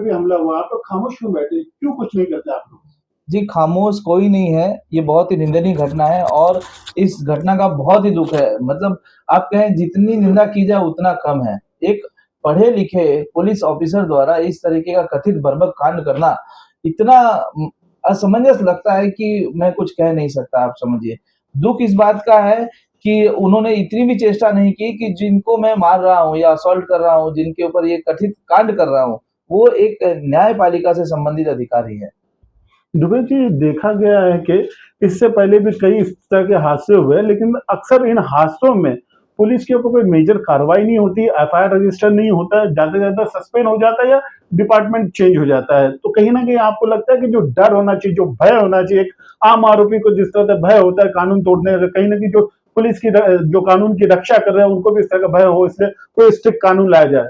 भी हमला हुआ, आप लोग खामोश क्यों बैठे? क्यों कुछ नहीं करते आप लोग? जी, खामोश कोई नहीं है, ये बहुत ही निंदनीय घटना है और इस घटना का बहुत ही दुःख है। मतलब आप कहें जितनी निंदा की जाए उतना कम है। एक पढ़े-लिखे पुलिस ऑफिसर द्वारा इस तरीके का कथित बर्बक कांड करना इतना असमंजस लगता है कि मैं कुछ कह नहीं सकता, आप समझिए। दुःख इस बात का है कि उन्होंने इतनी भी चेष्टा नहीं की कि जिनको मैं मार रहा हूँ या असॉल्ट कर रहा हूँ, जिनके ऊपर ये कथित कांड कर रहा हूँ, वो एक न्यायपालिका से संबंधित अधिकारी है। दुबे जी, देखा गया है कि इससे पहले भी कई इस तरह के हादसे हुए हैं, लेकिन अक्सर इन हादसों में पुलिस के ऊपर कोई मेजर कार्रवाई नहीं होती, एफआईआर रजिस्टर नहीं होता है, ज़्यादा से ज़्यादा सस्पेंड हो जाता है या डिपार्टमेंट चेंज हो जाता है। तो कहीं न कहीं आपको लगता है कि जो डर होना चाहिए, जो भय होना चाहिए, एक आम आरोपी को जिस तरह से भय होता है कानून तोड़ने का, कहीं न कहीं जो पुलिस की जो कानून की रक्षा कर रहे हैं, उनको भी इस तरह का भय हो, इसलिए कोई स्ट्रिक्ट कानून लाया जाए।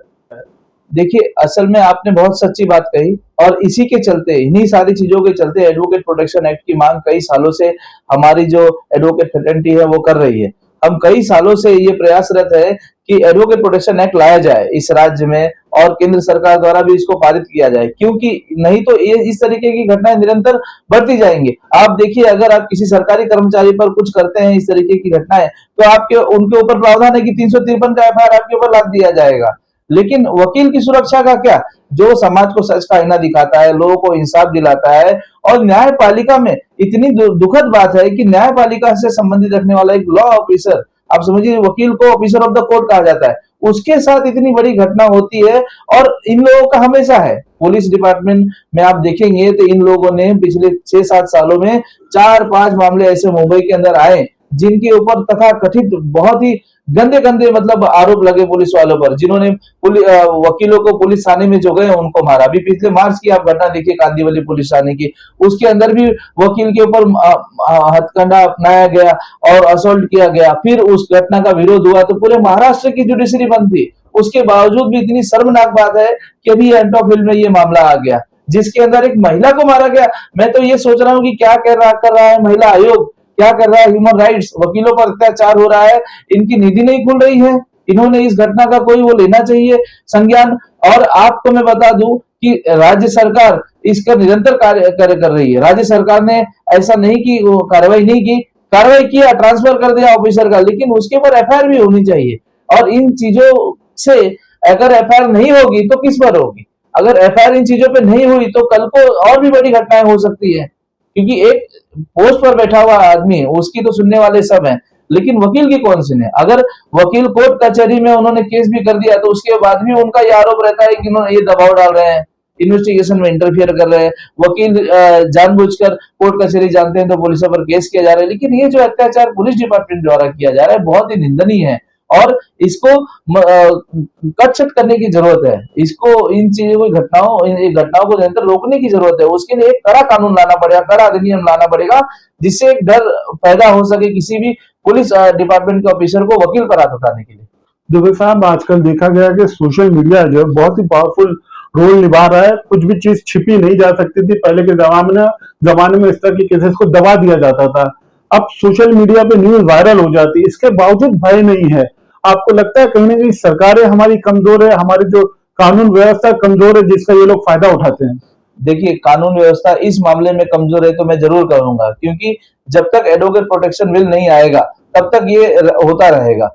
देखिए, असल में आपने बहुत सच्ची बात कही और इसी के चलते, इन्हीं सारी चीज़ों के चलते एडवोकेट प्रोटेक्शन एक्ट की माँग कई सालों से हमारी जो एडवोकेट फ्रेटर्निटी है वो कर रही है। हम कई सालों से ये प्रयासरत है कि एडवोकेट प्रोटेक्शन एक्ट लाया जाए इस राज्य में और केंद्र सरकार द्वारा भी इसको पारित किया जाए, क्योंकि नहीं तो ये इस तरीके की घटनाएं निरंतर बढ़ती जाएंगी। आप देखिए, अगर आप किसी सरकारी कर्मचारी पर कुछ करते हैं इस तरीके की घटनाएं, तो आपके उनके ऊपर प्रावधान है कि 353 का एफआईआर आपके ऊपर लाद दिया जाएगा। लेकिन वकील की सुरक्षा का क्या? जो समाज को सच का आईना दिखाता है, लोगों को इंसाफ दिलाता है और न्यायपालिका में इतनी दुखद बात है कि न्यायपालिका से संबंधित रखने वाला एक लॉ ऑफिसर, आप समझिए वकील को ऑफिसर ऑफ द कोर्ट कहा जाता है, उसके साथ इतनी बड़ी घटना होती है और इन लोगों का हमेशा है। पुलिस डिपार्टमेंट में आप देखेंगे तो इन लोगों ने पिछले 6-7 सालों में 4-5 मामले ऐसे मुंबई के अंदर आए जिनके ऊपर तथा कथित बहुत ही गंदे गंदे मतलब आरोप लगे पुलिस वालों पर, जिन्होंने वकीलों को पुलिस थाने में जो गए उनको मारा। अभी पिछले मार्च की आप घटना देखिए कांदीवली पुलिस थाने की, उसके अंदर भी वकील के ऊपर हथकंडा अपनाया गया और असॉल्ट किया गया। फिर उस घटना का विरोध हुआ तो पूरे महाराष्ट्र की जुडिशरी बंद थी। उसके बावजूद भी इतनी शर्मनाक बात है कि अभी एंटोफिल में ये मामला आ गया जिसके अंदर एक महिला को मारा गया। मैं तो ये सोच रहा हूँ कि क्या कर रहा है महिला आयोग, क्या कर रहा है ह्यूमन राइट्स, वकीलों पर अत्याचार हो रहा है, इनकी नीति नहीं खुल रही है। इन्होंने इस घटना का कोई वो लेना चाहिए संज्ञान। और आपको मैं बता दूं कि राज्य सरकार इसका निरंतर कार्य कर रही है। राज्य सरकार ने ऐसा नहीं की कार्रवाई नहीं की, कार्रवाई किया, ट्रांसफर कर दिया ऑफिसर का, लेकिन उसके ऊपर एफआईआर भी होनी चाहिए। और इन चीजों से अगर एफआईआर नहीं होगी तो किस पर होगी? अगर एफआईआर इन चीजों पे नहीं हुई तो कल को और भी बड़ी घटनाएं हो सकती है, क्योंकि एक पोस्ट पर बैठा हुआ आदमी उसकी तो सुनने वाले सब हैं, लेकिन वकील की कौन सुने? अगर वकील कोर्ट कचहरी में उन्होंने केस भी कर दिया तो उसके बाद भी उनका ये आरोप रहता है कि उन्होंने ये दबाव डाल रहे हैं, इन्वेस्टिगेशन में इंटरफियर कर रहे हैं, वकील जानबूझकर कोर्ट कचहरी जानते हैं तो पुलिस पर केस किया जा रहा है। लेकिन ये जो अत्याचार पुलिस डिपार्टमेंट द्वारा किया जा रहा है बहुत ही निंदनीय है और इसको कट करने की जरूरत है। इसको इन चीजों की घटनाओं को निरंतर रोकने की जरूरत है। उसके लिए एक कड़ा कानून लाना पड़ेगा, कड़ा अधिनियम लाना पड़ेगा, जिससे एक डर पैदा हो सके किसी भी पुलिस डिपार्टमेंट के ऑफिसर को वकील पर हाथ उठाने के लिए। दुबे साहब, आजकल देखा गया कि सोशल मीडिया जो है बहुत ही पावरफुल रोल निभा रहा है। कुछ भी चीज छिपी नहीं जा सकती थी पहले के जमाने में इस तरह के केसेस को दबा दिया जाता था। अब सोशल मीडिया पे न्यूज वायरल हो जाती है, इसके बावजूद भय नहीं है। आपको लगता है कहीं ना कहीं सरकारें हमारी कमजोर है, हमारी जो कानून व्यवस्था कमजोर है, जिसका ये लोग फायदा उठाते हैं? देखिए, कानून व्यवस्था इस मामले में कमजोर है तो मैं जरूर कहूंगा, क्योंकि जब तक एडवोकेट प्रोटेक्शन बिल नहीं आएगा तब तक ये होता रहेगा।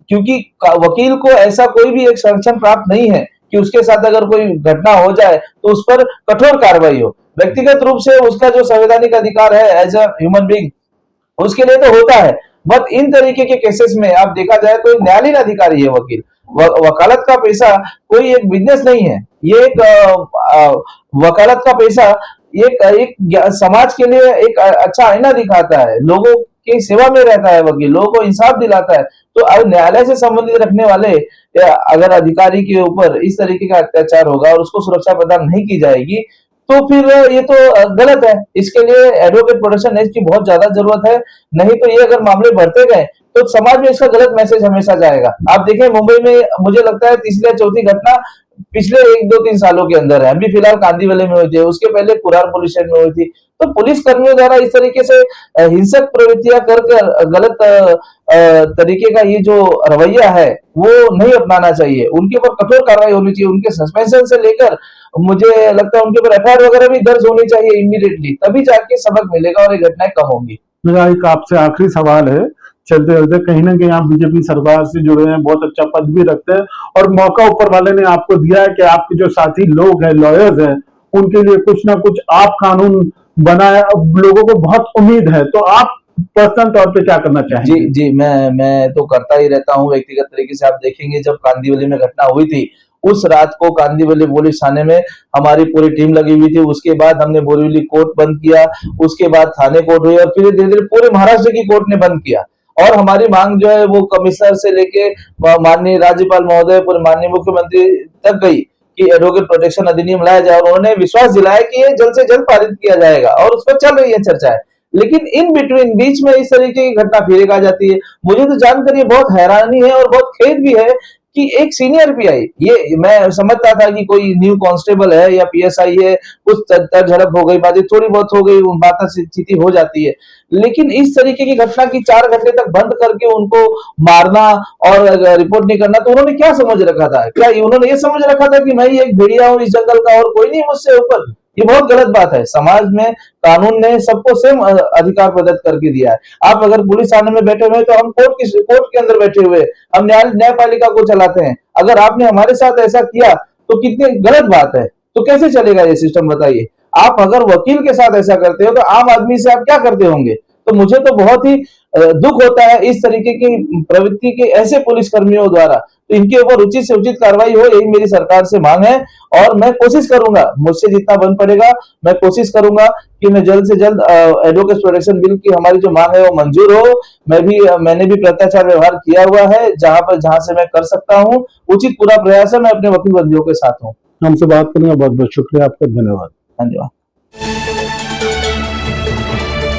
क्योंकि वकील को ऐसा कोई भी एक संरक्षण प्राप्त नहीं है कि उसके साथ अगर कोई घटना हो जाए तो उस पर कठोर कार्रवाई हो। व्यक्तिगत रूप से उसका जो संवैधानिक अधिकार है एज अ ह्यूमन बीइंग, उसके लिए तो होता है, बट इन तरीके के केसेस में आप देखा जाए तो एक न्यायालयीन अधिकारी है वकील। वकालत का पैसा कोई एक बिजनेस नहीं है, ये एक वकालत का पैसा एक समाज के लिए एक अच्छा आईना दिखाता है, लोगों की सेवा में रहता है वकील, लोगों को इंसाफ दिलाता है। तो अगर न्यायालय से संबंधित रखने वाले अगर अधिकारी के ऊपर इस तरीके का अत्याचार होगा और उसको सुरक्षा प्रदान नहीं की जाएगी तो फिर ये तो गलत है। इसके लिए एडवोकेट प्रोटेक्शन एक्ट की बहुत ज्यादा जरूरत है, नहीं तो ये अगर मामले बढ़ते गए तो समाज में इसका गलत मैसेज हमेशा जाएगा। आप देखें मुंबई में मुझे लगता है तीसरी या चौथी घटना पिछले 1-2-3 सालों के अंदर है। अभी फिलहाल कांदीवली में हुई थी, उसके पहले कुरार पुलिस स्टेशन में हुई थी। तो पुलिस कर्मियों द्वारा इस तरीके से हिंसक प्रवृत्तियां करके गलत तरीके का ये जो रवैया है वो नहीं अपनाना चाहिए। उनके ऊपर कठोर कार्रवाई होनी चाहिए, उनके सस्पेंशन से लेकर मुझे लगता है उनके ऊपर एफआईआर वगैरह भी दर्ज होनी चाहिए इमीडिएटली, तभी जाके सबक मिलेगा और ये घटनाएं कम होंगी। मेरा एक आपसे आखिरी सवाल है, चलते चलते, कहीं ना कहीं आप बीजेपी सरकार से जुड़े हैं, बहुत अच्छा पद भी रखते हैं और मौका ऊपर वाले ने आपको दिया है कि आपके जो साथी लोग हैं, लॉयर्स हैं, उनके लिए कुछ ना कुछ आप कानून बनाए। अब लोगों को बहुत उम्मीद है, तो आप पर्सनल तौर पे क्या करना चाहेंगे? जी जी, मैं तो करता ही रहता हूँ व्यक्तिगत तरीके से। आप देखेंगे जब कांदीवली में घटना हुई थी, उस रात को कांदीवली पुलिस थाने में हमारी पूरी टीम लगी हुई थी। उसके बाद हमने बोरीवली कोर्ट बंद किया, उसके बाद थाने कोर्ट हुई और फिर धीरे धीरे पूरे महाराष्ट्र की कोर्ट ने बंद किया। और हमारी मांग जो है वो कमिश्नर से लेके माननीय राज्यपाल महोदय, पूरे माननीय मुख्यमंत्री तक गई कि एडवोकेट प्रोटेक्शन अधिनियम लाया जाए, और उन्होंने विश्वास दिलाया कि ये जल्द से जल्द पारित किया जाएगा और उस पर चल रही है चर्चाएं। लेकिन इन बिटवीन बीच में इस तरीके की घटना फिर एक आ जाती है। मुझे तो जानकर ये बहुत हैरानी है और बहुत खेद भी है कि एक सीनियर पीआई, ये मैं समझता था कि कोई न्यू कांस्टेबल है या पीएसआई है, कुछ तर झड़प हो गई, बातें थोड़ी बहुत हो गई, बातें स्थिति हो जाती है। लेकिन इस तरीके की घटना की 4 घंटे तक बंद करके उनको मारना और रिपोर्ट नहीं करना, तो उन्होंने क्या समझ रखा था? क्या उन्होंने ये समझ रखा था कि मैं ही एक भेड़िया हूं इस जंगल का और कोई नहीं मुझसे ऊपर? ये बहुत गलत बात है। समाज में कानून ने सबको सेम अधिकार प्रदत्त करके दिया है। आप अगर पुलिस थाने में बैठे हुए हैं तो हम कोर्ट के अंदर बैठे हुए, हम न्यायपालिका को चलाते हैं। अगर आपने हमारे साथ ऐसा किया तो कितनी गलत बात है। तो कैसे चलेगा ये सिस्टम, बताइए? आप अगर वकील के साथ ऐसा करते हो तो आम आदमी से आप क्या करते होंगे? तो मुझे तो बहुत ही दुख होता है इस तरीके की प्रवृत्ति के ऐसे पुलिस कर्मियों द्वारा। तो इनके ऊपर उचित से उचित कार्रवाई हो, यही मेरी सरकार से मांग है। और मैं कोशिश करूंगा, मुझसे जितना बन पड़ेगा मैं कोशिश करूंगा कि मैं जल्द से जल्द एडवोकेट प्रोटेक्शन बिल की हमारी जो मांग है वो मंजूर हो। मैंने भी भ्रष्टाचार व्यवहार किया हुआ है, जहां से मैं कर सकता हूं उचित पूरा प्रयास है। मैं अपने वकील बंधुओं के साथ हूँ। हमसे बात करने का बहुत बहुत शुक्रिया आपका, धन्यवाद। धन्यवाद।